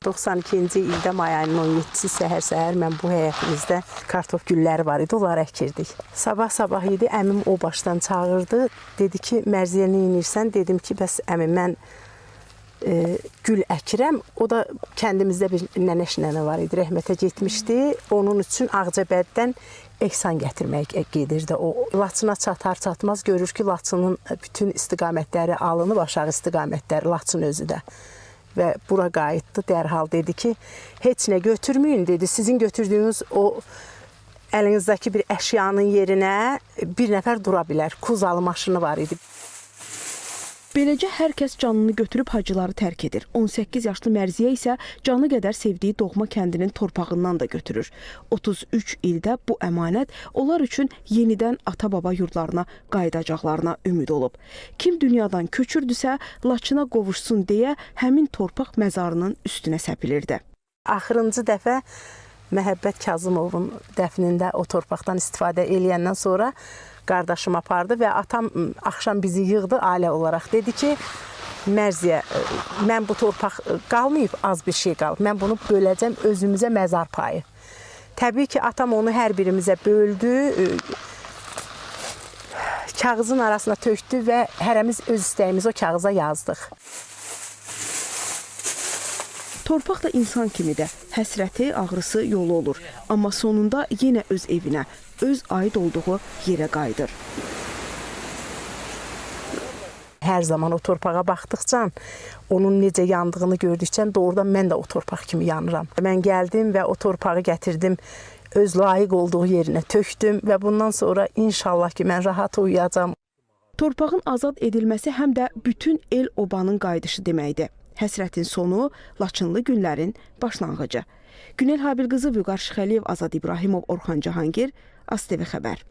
92-ci ildə may ayının 17-si səhər-səhər mən bu həyətimizdə kartof gülləri var idi, onları əkirdik. Sabah-sabah idi, əmim o başdan çağırdı. Dedi ki, Mərziyə nə edirsən? Dedim ki, bəs əmim, mən gül əkirəm. O da kəndimizdə bir nənə var idi, rəhmətə getmişdi. Onun üçün Ağcabəddən ehsan gətirmək gedirdi. O Laçına çatar-çatmaz görür ki, Laçının bütün istiqamətləri alınıb, aşağı istiqamətləri, Laçın özü də. Və bura qayıtdı, dərhal dedi ki, heç nə götürməyin, dedi. Sizin götürdüyünüz o əlinizdəki bir əşyanın yerinə bir nəfər dura bilər. Kuzalı maşını var idi. Beləcə hər kəs canını götürüb hacıları tərk edir. 18 yaşlı Mərziyə isə canı qədər sevdiyi doğma kəndinin torpağından da götürür. 33 ildə bu əmanət onlar üçün yenidən ata-baba yurdlarına qayıdacaqlarına ümid olub. Kim dünyadan köçürdüsə, Laçına qovuşsun deyə həmin torpaq məzarının üstünə səpilirdi. Axırıncı dəfə Məhəbbət Kazımovun dəfnində o torpaqdan istifadə eləyəndən sonra qardaşım apardı və atam axşam bizi yığdı ailə olaraq. Dedi ki, Mərziyə, mən bu torpaq qalmayıb, az bir şey qalıb. Mən bunu böləcəm özümüzə məzar payı. Təbii ki, atam onu hər birimizə böldü, kağızın arasına tökdü və hərəmiz öz istəyimizi o kağıza yazdıq. Torpaq da insan kimi də həsrəti, ağrısı yolu olur. Amma sonunda yenə öz evinə, öz aid olduğu yerə qayıdır. Hər zaman o torpağa baxdıqca, onun necə yandığını gördükcə doğrudan mən də o torpaq kimi yanıram. Mən gəldim və o torpağı gətirdim, öz layiq olduğu yerinə tökdüm və bundan sonra inşallah ki, mən rahat uyuyacam. Torpağın azad edilməsi həm də bütün el-obanın qayıdışı deməkdir. Həsrətin sonu, Laçınlı günlərin başlanğıcı. Günel Habilqızı, Vüqar Şıxəliyev, Azad İbrahimov, Orxan Cahangir, ASTV Xəbər.